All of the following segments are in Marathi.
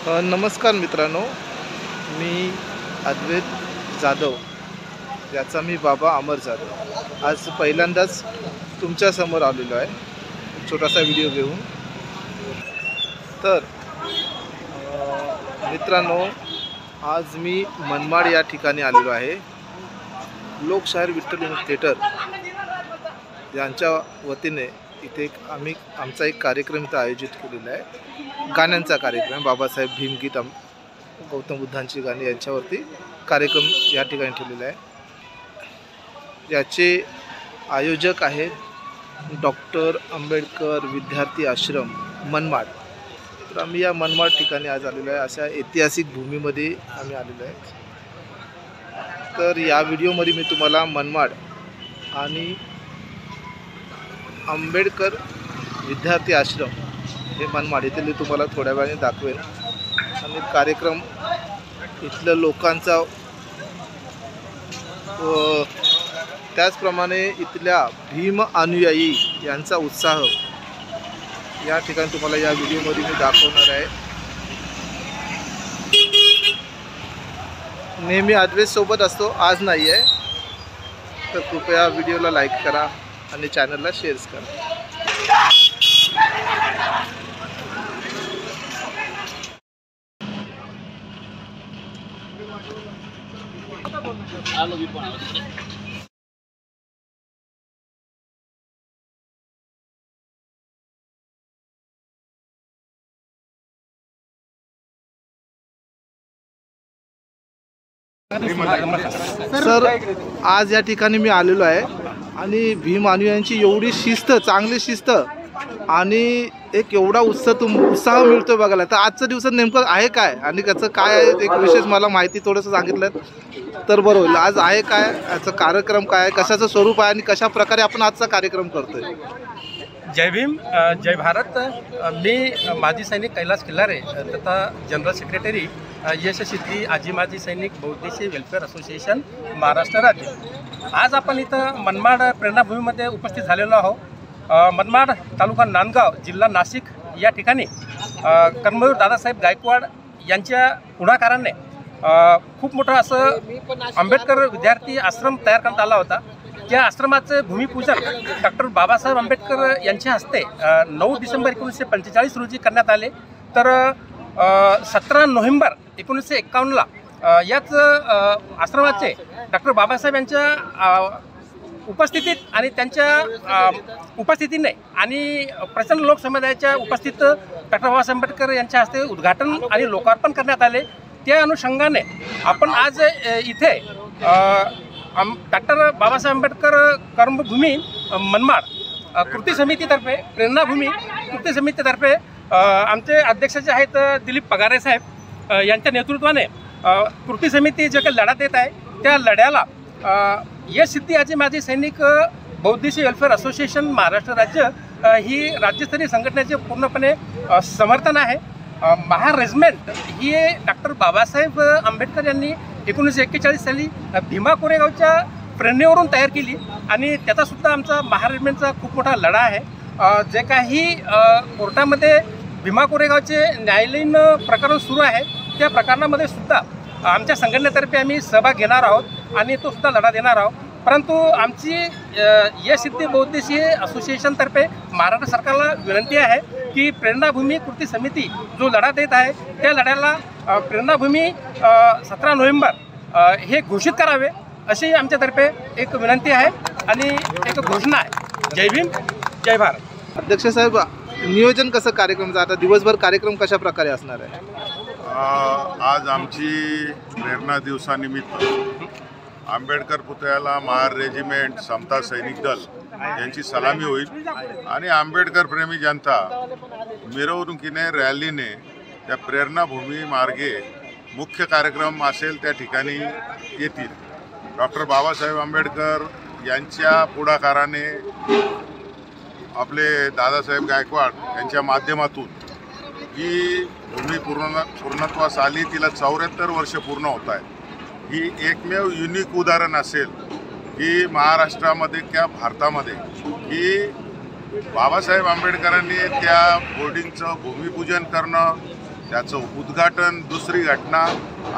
नमस्कार मित्रांनो, मी अद्वैत जाधव, याचा मी बाबा अमर जाधव आज पहिल्यांदाच तुमच्यासमोर आलेलो आहे छोटासा व्हिडिओ घेऊन। तर मित्रांनो, आज मी मनमाड या ठिकाणी आलेलो आहे। लोकशाहीर विठ्ठल थिएटर यांच्या वतीने इथे आमचा एक कार्यक्रम इथं आयोजित केलेला आहे। गाण्यांचा कार्यक्रम, बाबासाहेब भीमगीत, गौतम बुद्धांची गाणी यांच्यावरती कार्यक्रम या ठिकाणी ठेवलेला आहे। याचे आयोजक आहेत डॉक्टर आंबेडकर विद्यार्थी आश्रम मनमाड। तर आम्ही या मनमाड ठिकाणी आज आलेलो आहे, अशा ऐतिहासिक भूमीमध्ये आम्ही आलेलो आहे। तर या व्हिडिओमध्ये मी तुम्हाला मनमाड आणि आंबेडकर विद्यार्थी आश्रम हे मनमाड येथील मी तुम्हाला थोड्या वेळाने दाखवेन आणि कार्यक्रम इथल्या लोकांचा त्याचप्रमाणे इथल्या भीम अनुयायी यांचा उत्साह या ठिकाणी तुम्हाला या व्हिडिओमध्ये मी दाखवणार आहे। नेहमी अद्वैत सोबत असतो, आज नाही आहे, तर कृपया व्हिडिओला लाईक करा आणि चॅनलला शेअर करा। सर, आज या ठिकाणी मी आलेलो आहे आणि भीम अनुयायांची एवढी शिस्त, चांगली शिस्त आणि एक एवढा उत्साह मिळतो बघायला। तर आजच्या दिवसात नेमकं आहे काय आणि त्याचं काय आहे एक विशेष मला माहिती थोडंसं सांगितलं तर बरं होईल। आज आहे काय, याचा कार्यक्रम काय आहे, कशाचं स्वरूप आहे आणि कशा प्रकारे आपण आजचा कार्यक्रम करतोय। जय भीम, जय भारत। मी माजी सैनिक कैलास खिल्लारे तथा जनरल सेक्रेटरी यशस्वी आजी माजी सैनिक बहुउद्देशीय वेलफेअर असोसिएशन महाराष्ट्र राज्य। आज आपण इथं मनमाड प्रेरणाभूमीमध्ये उपस्थित झालेलो आहोत। मनमाड तालुका नांदगाव जिल्हा नाशिक या ठिकाणी कर्मवीर दादासाहेब गायकवाड यांच्या पुढाकाराने खूप मोठं असं आंबेडकर विद्यार्थी आश्रम तयार करण्यात आला होता। त्या आश्रमाचे भूमिपूजन डॉक्टर बाबासाहेब आंबेडकर यांच्या हस्ते 9 डिसेंबर 1945 रोजी करण्यात आले। तर 17 नोव्हेंबर 1951ला याच आश्रमाचे डॉक्टर बाबासाहेब यांच्या उपस्थितीत आणि त्यांच्या उपस्थितीने आणि प्रचंड लोकसमुदायाच्या उपस्थित डॉक्टर बाबासाहेब आंबेडकर यांच्या हस्ते उद्घाटन आणि लोकार्पण करण्यात आले। त्या अनुषंगाने आपण आज इथे डॉक्टर बाबासाहेब आंबेडकर कर्मभूमी मनमाड कृती समितीतर्फे, प्रेरणाभूमी कृती समितीतर्फे आमचे अध्यक्ष जे आहेत दिलीप पगारे साहेब यांच्या नेतृत्वाने कृती समिती जे काही लढा देत आहे त्या लढ्याला यशस्वी आजी माजी सैनिक बहुउद्देशीय वेलफेअर असोसिएशन महाराष्ट्र राज्य ही राज्यस्तरीय संघटनेचे पूर्णपणे समर्थन आहे। महार रेजिमेंट ही डॉक्टर बाबासाहेब आंबेडकर यांनी 1941 साली भीमा कोरेगावच्या प्रेरणेवरून तयार केली आणि त्याचासुद्धा आमचा महार रेजिमेंटचा खूप मोठा लढा आहे। जे काही कोर्टामध्ये भीमा कोरेगावचे न्यायालयीन प्रकरण सुरू आहे त्या प्रकरणामध्ये सुद्धा आमच्या संघटनेतर्फे आम्ही सहभाग घेणार आहोत आणि तो सुद्धा लढा देणार आहोत। परंतु आमची यशस्वी बहुउद्देशीय असोसिएशनतर्फे महाराष्ट्र सरकारला विनंती आहे की प्रेरणाभूमी कृती समिती जो लढा देत आहे त्या लढ्याला प्रेरणाभूमी 17 नोव्हेंबर हे घोषित करावे अशी आमच्यातर्फे एक विनंती आहे आणि एक घोषणा आहे। जय भीम, जय भारत। अध्यक्ष साहेब, नियोजन कसं कार्यक्रमचं, आता दिवसभर कार्यक्रम कशा प्रकारे असणार आहे? आज आमची प्रेरणा दिवसानिमित्त आंबेडकर पुतळ्याला महार रेजिमेंट, समता सैनिक दल यांची सलामी होईल आणि आंबेडकर प्रेमी जनता मिरवणुकीने, रॅलीने त्या प्रेरणाभूमी मार्गे मुख्य कार्यक्रम असेल त्या ठिकाणी येतील। डॉक्टर बाबासाहेब आंबेडकर यांच्या पुढाकाराने आपले दादासाहेब गायकवाड यांच्या माध्यमातून ही भूमी पूर्णत्वास आली, तिला 74 वर्ष पूर्ण होत आहेत। ही एकमेव युनिक उदाहरण असेल की महाराष्ट्रामध्ये किंवा भारतामध्ये की बाबासाहेब आंबेडकरांनी त्या बोर्डिंगचं भूमिपूजन करणं, त्याचं उद्घाटन, दुसरी घटना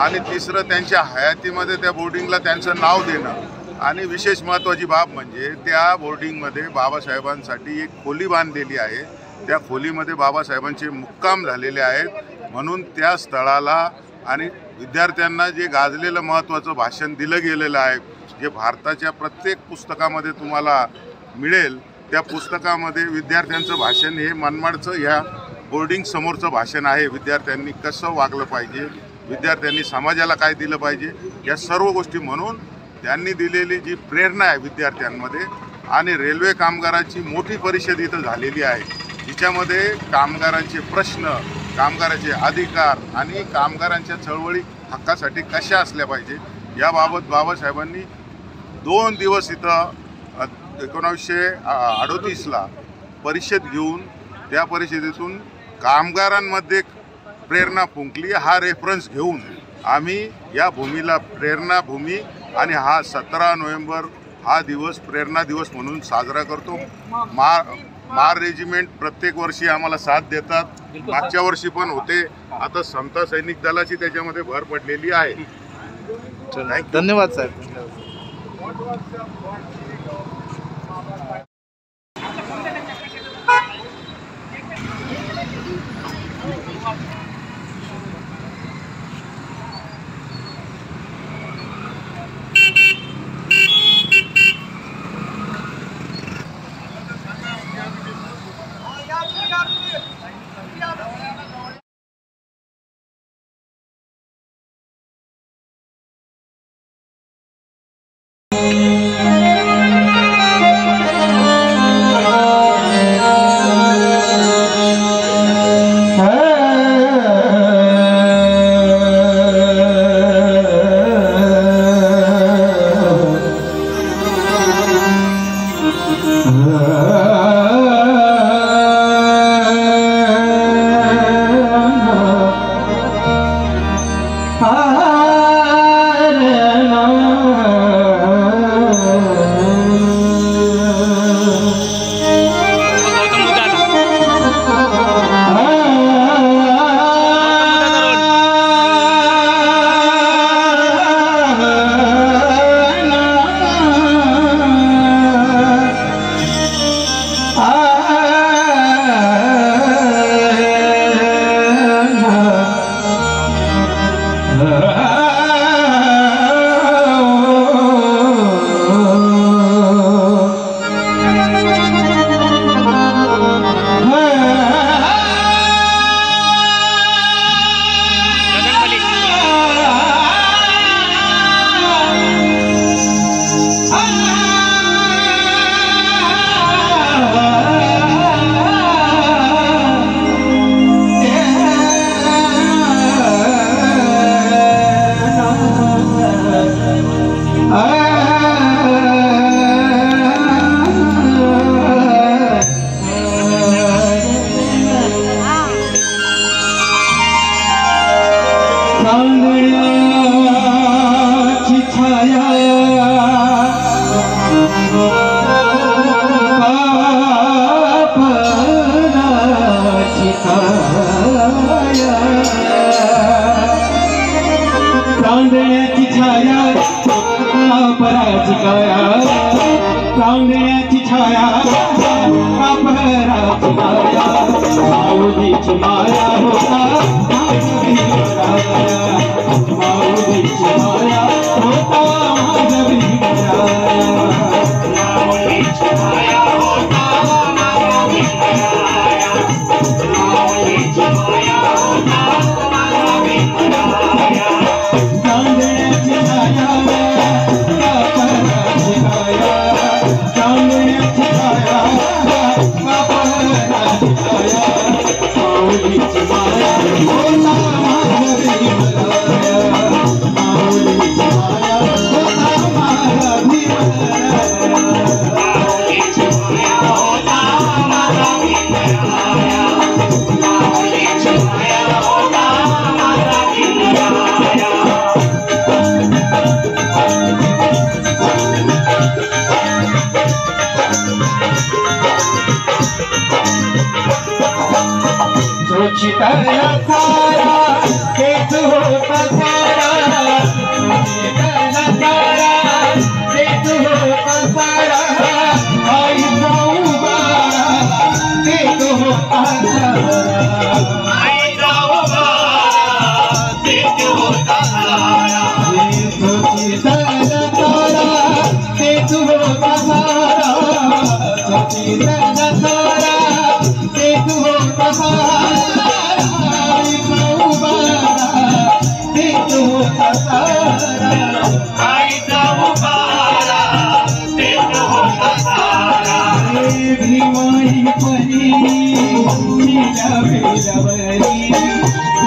आणि तिसरं त्यांच्या हयातीमध्ये त्या बोर्डिंगला त्यांचं नाव देणं आणि विशेष महत्त्वाची बाब म्हणजे त्या बोर्डिंगमध्ये बाबासाहेबांसाठी एक खोली बांधलेली आहे. त्या खोलीमध्ये बाबासाहेबांचे मुक्काम झालेले आहेत म्हणून त्या स्थळाला आणि विद्यार्थ्यांना जे गाजलेलं महत्त्वाचं भाषण दिलं गेलेलं आहे, जे भारताच्या प्रत्येक पुस्तकामध्ये तुम्हाला मिळेल, त्या पुस्तकामध्ये विद्यार्थ्यांचं भाषण हे मनमाडचं ह्या बोर्डिंग समोरचं भाषण आहे. विद्यार्थ्यांनी कसं वागलं पाहिजे, विद्यार्थ्यांनी समाजाला काय दिलं पाहिजे, या सर्व गोष्टी म्हणून त्यांनी दिलेली जी प्रेरणा आहे विद्यार्थ्यांमध्ये. आणि रेल्वे कामगारांची मोठी परिषद इथं झालेली आहे, जिच्यामध्ये कामगारांचे प्रश्न, कामगारांचे अधिकार आणि कामगारांच्या चळवळी हक्कासाठी कशा असल्या पाहिजे याबाबत बाबासाहेबांनी 2 दिवस इथं 1938ला परिषद घेऊन त्या परिषदेतून कामगारांमध्ये प्रेरणा फुंकली. हा रेफरन्स घेऊन आम्ही या भूमीला प्रेरणा भूमी आणि हा 17 नोव्हेंबर हा दिवस प्रेरणा दिवस म्हणून साजरा करतो. मार रेजिमेंट प्रत्येक वर्षी आम्हाला साथ देतात. मागच्या वर्षी पण होते. आता समता सैनिक दलाची त्याच्यामध्ये भर पडलेली आहे. धन्यवाद साहेब. चांदण्याची छाया अपहराची माया माऊलीची माया होता माऊलीची माया होता माझा माऊलीची माया होता माऊलीची माया होता चांदण्याची छाया माऊलीची माया होता पिलवरी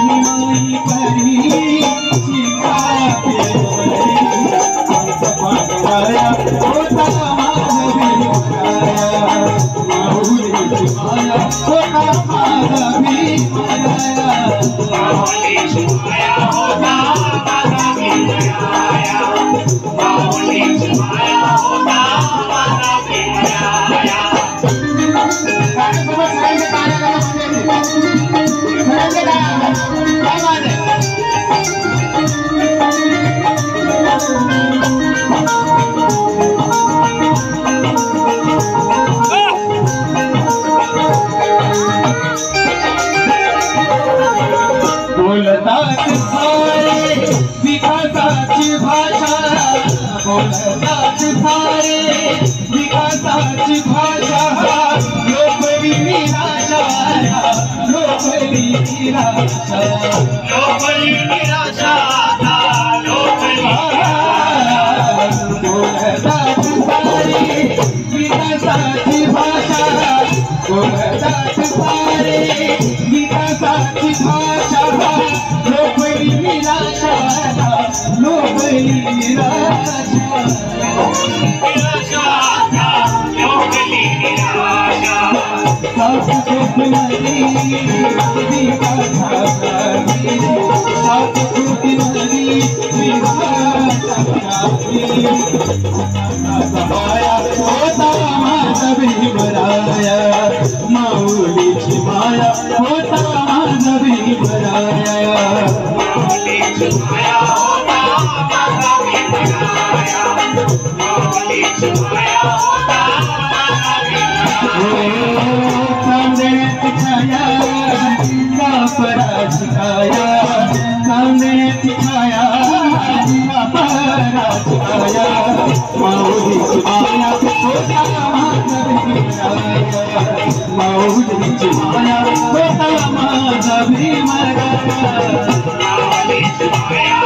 निमाई परी चिका पिलवरी माया होता माझा भीमराया माऊलीची माया होता माझा भीमराया माऊलीची माया होता माझा भीमराया माऊलीची माया होता माझा भीमराया बोलतात सारे विकासाची भाषा बोलतात सारे विकासाची भाषा लोकरी निराशा लोकरी निराशा लोकरी निराशा बोलतात सारे विकासाची भाषा बोलतात सारे विकासाची भाषा लोकरी निराशा लोकरी निराशा लोकरी निराशा सतगुरु नदी विकासाची सतगुरु नदी विकासाची माया होता माझा भीमराया माऊलीची माया होता माझा भीमराया माऊलीची माया होता माझा भीमराया माऊलीची माया होता माझा भीमराया चांदण्याची छाया कापराची काया चांदण्याची छाया कापराची काया माऊलीची माया होता माझा भीमराया माऊलीची माया होता माझा भीमराया माऊलीची माया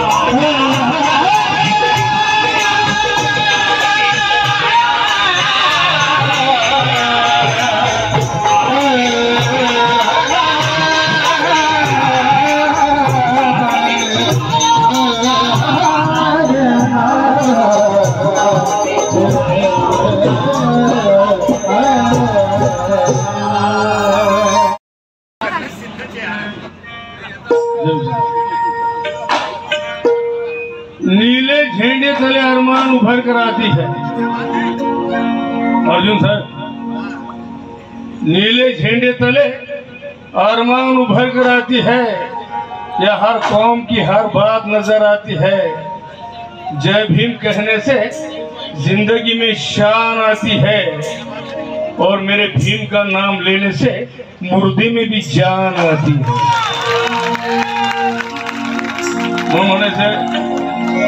नीले झंडे तले अरमान उभर कर आती है। अर्जुन सर, नीले झंडे तले अरमान उभर कर आती है, या हर कौम की हर बात नजर आती है। जय भीम कहने से जिंदगी में शान आती है, और मेरे भीम का नाम लेने से मुर्दे में भी जान आती है।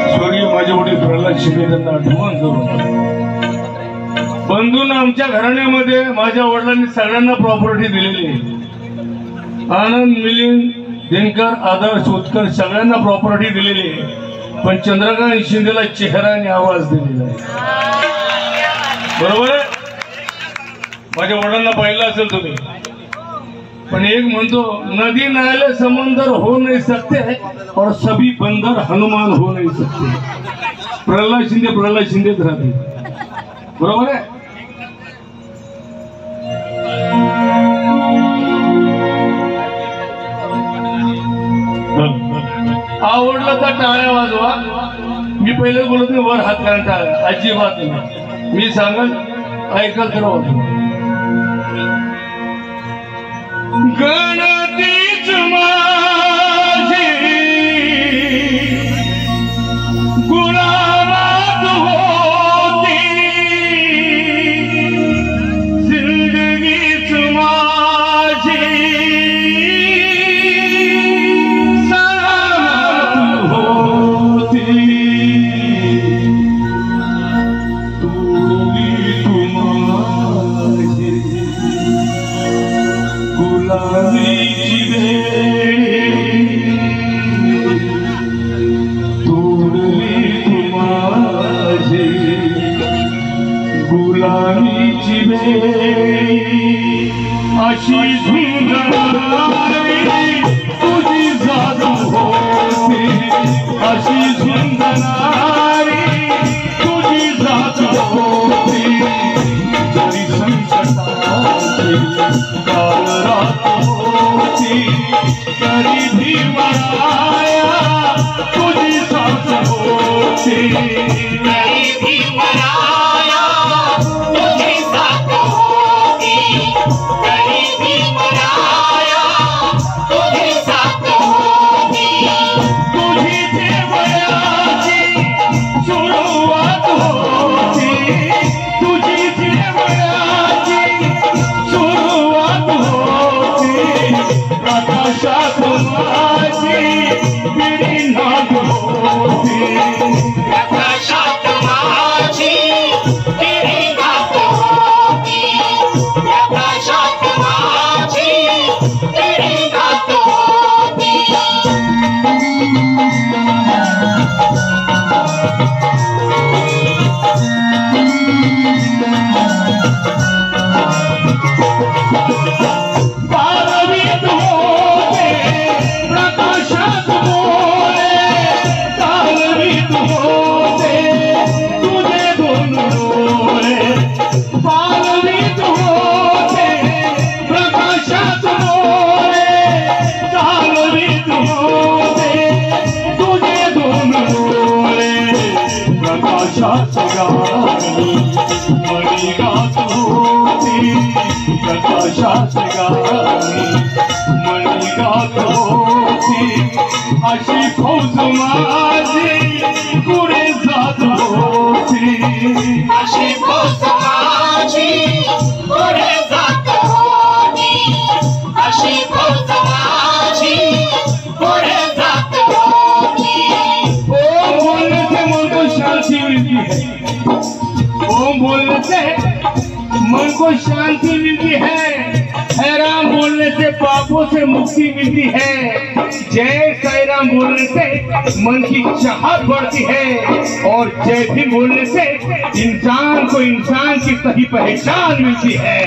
स्वर्गीय माझे वडील प्रल्हाद शिंदे यांना आठवण करून, बंधूंना आमच्या घराण्यामध्ये माझ्या वडिलांनी सगळ्यांना प्रॉपर्टी दिलेली आहे। आनंद मिलिंद दिनकर आदर्श उत्कर सगळ्यांना प्रॉपर्टी दिलेली आहे, पण चंद्रकांत शिंदेला चेहरा आणि आवाज दिलेला आहे। बरोबर आहे? माझ्या वडिलांना पाहिलं असेल तुम्ही, पण एक म्हणतो नदी नाले समंदर हो नहीं सकते और सभी बंदर हनुमान हो नहीं सकते। प्रल्हाद शिंदेच राहते। बरोबर आहे? आवडलं तर टाळ्या वाजवा। मी पहिले बोलत नाही वर हात घालून टाळ्या, अजिबात नाही। मी सांगल ऐकल तर होतं। गणतीच माझी गुलाबात होती, जिंदगीच माझी सलामत होती। तुली तुम्हारी गुलामीची वेळ तोडली तुम्हारी गुलामीची वेळ अशी झुंज अशी फौज माझी पुढे जात होती, अशी फौज माझी पुढे जात होती, अशी फौज माझी पुढे जात होती। ओम बोलने से मन को शांति मिलती है, ओम बोलने से मन को शांति मिलती है, राम बोलने से पापों से मुक्ति मिलती है, जय साई राम बोलने से मन की चाहत बढ़ती है, और जय भीम बोलने से इंसान को इंसान की सही पहचान मिलती है।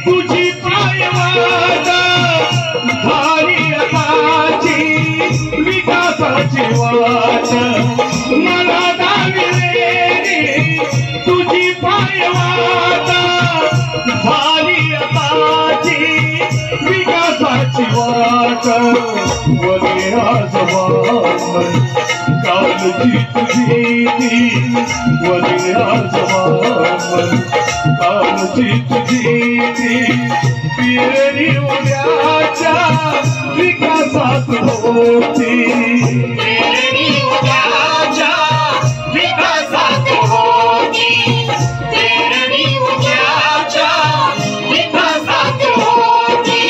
तुझी पायवाटा भारी आकाची विकासाची वाट, मला दाविले तुझी पायवाटा भारी आकाची विकासाची वाट, वगैरा जबान कालची तुझी वगैरा जबान कालची तुझी पेरणी उद्याच्या विकासात होती, पेरणी उद्याच्या विकासात होती, पेरणी उद्याच्या विकासात होती।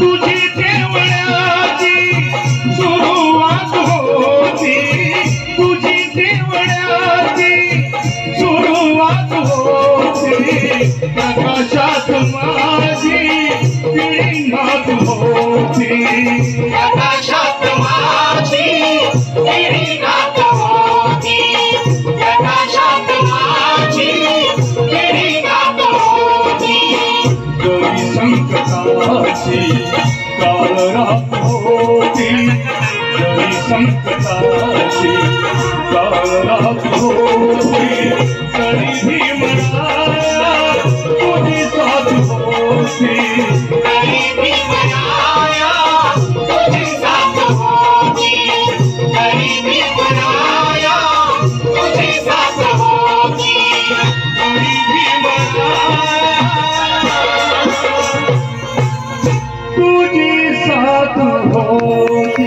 तुझी देवळाची सुरुवात होती, तुझी देवळाची सुरुवात होती, प्रकाशात माझी पिढीनाथ होती, प्रकाशात माझी पिढीनाथ होती, प्रकाशात माझी पिढीनाथ होती। कवी संकटाची काल रात होती, कवी संकटाची काल रात होती, तरी भीमराया तुझी साथ होती, तरी भीमराया तुझी साथ होती, तरी भीमराया तुझी साथ होती, तरी भीमराया तुझी साथ होती।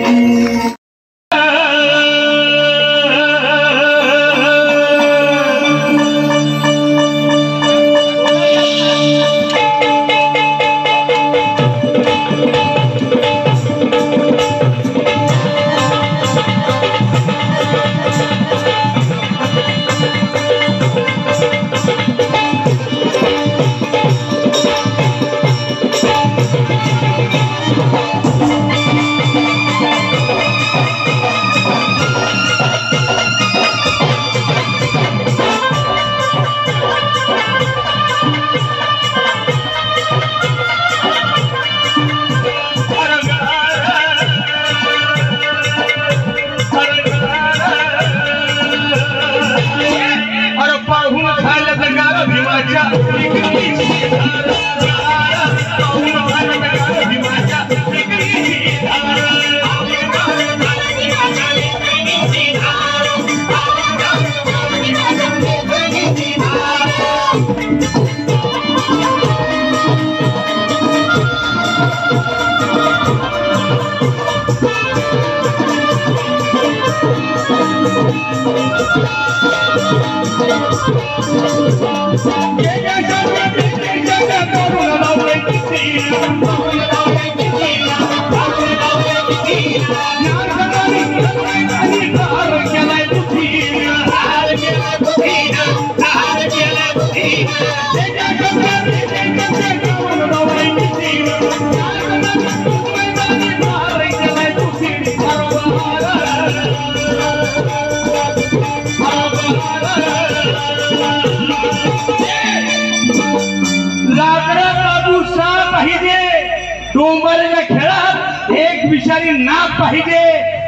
डोंबरच्या खेळात एक विषारी नाग पाहिजे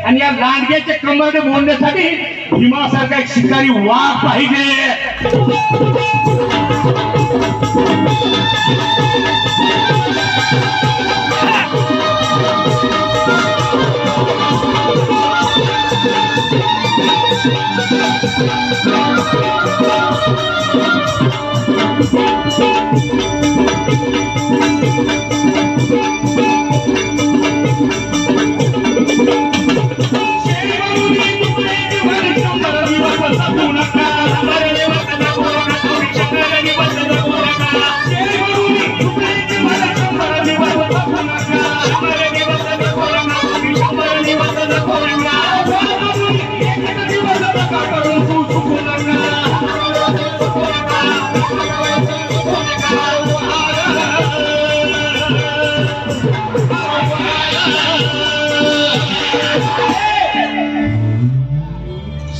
आणि या लांडग्याच्या कमरने मोडण्यासाठी भीमासारखा एक शिकारी वाघ पाहिजे.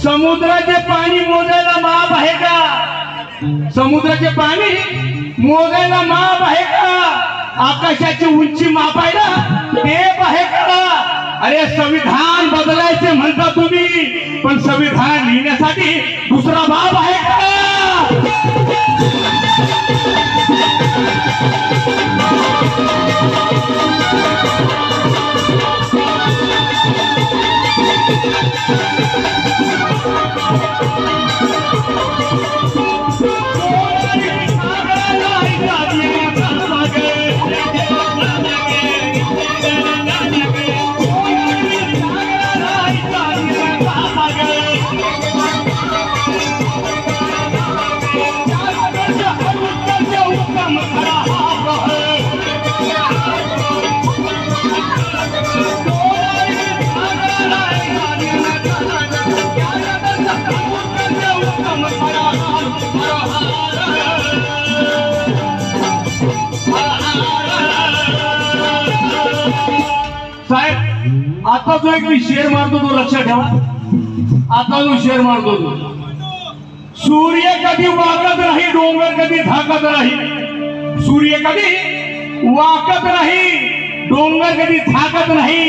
समुद्राचे पाणी मोजायला माप आहे का? समुद्राचे पाणी मोजायला माप आहे का? आकाशाची उंची मापायला टेप आहे का? अरे संविधान बदलायचे म्हणता तुम्ही, पण संविधान लिहिण्यासाठी दुसरा बाब आहे का? साहेब, आता जो एक मी शेर मारतो तो लक्षात ठेवा. आता जो शेर मारतो तो, सूर्य कधी वाकत नाही, डोंगर कधी झाकत नाही. सूर्य कधी वाकत नाही, डोंगर कधी झाकत नाही.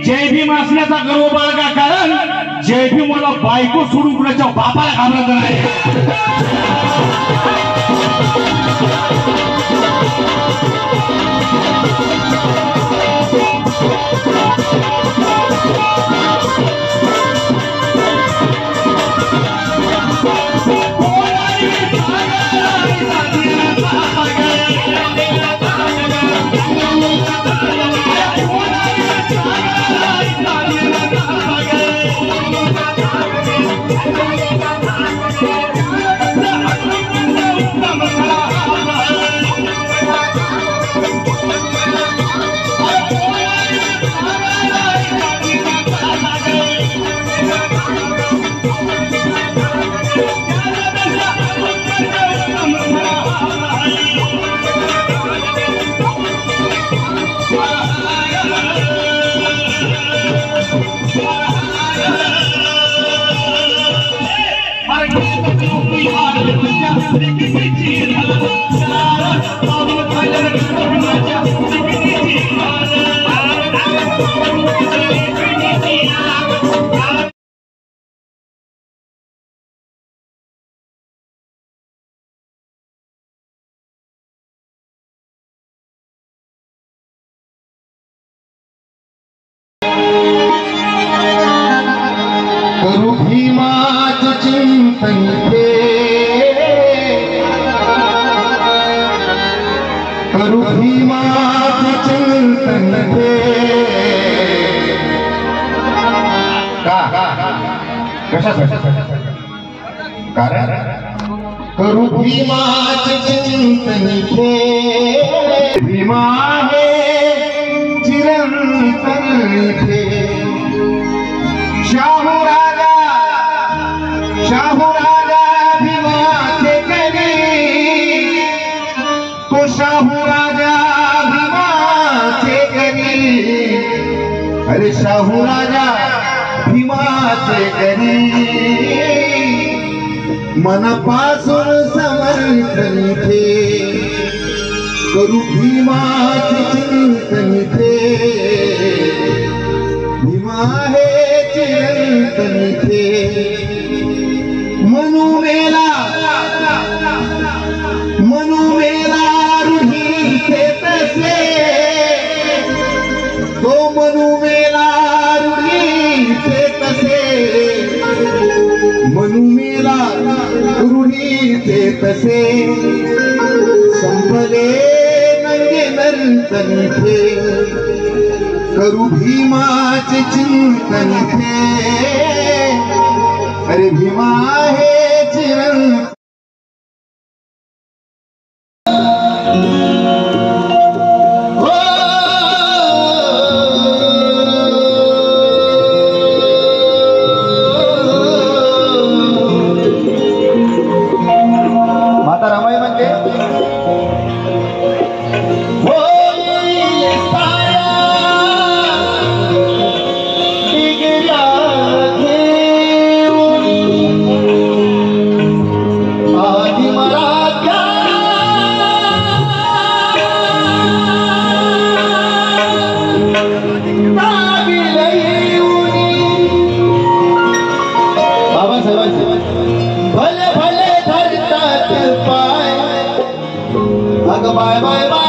जय भीम असण्याचा गर्व बाळगा, कारण जय भीम मला बायको सोडून कुणाच्या बापाला घाबरत नाही. करू भीमाच चिंतन थे, करू भीमाच चिंतन थे. का कशा कारण करू भीमाचे चिंतन इथे भीमा आहे चिरंतन इथे शाहू राजा भीमाचे करी तो शाहू राजा भीमाचे करी अरे शाहू राजा भीमाचे करी मनापासून समर्थन इथे करू भीमाचे चिंतन इथे भीमा हे चिरंतन इथे मनु मेला रूढीचे तसे तो मनु मेला रूढीचे तसे मनु मेला रूढीचे तसे संपले नंगे नर्तन इथे करू भीमाचे चिंतन इथे अरे भीमा हे चिरंतन माता रमाई म्हणते भले भले धरतात पाय अग बाय बाय बाय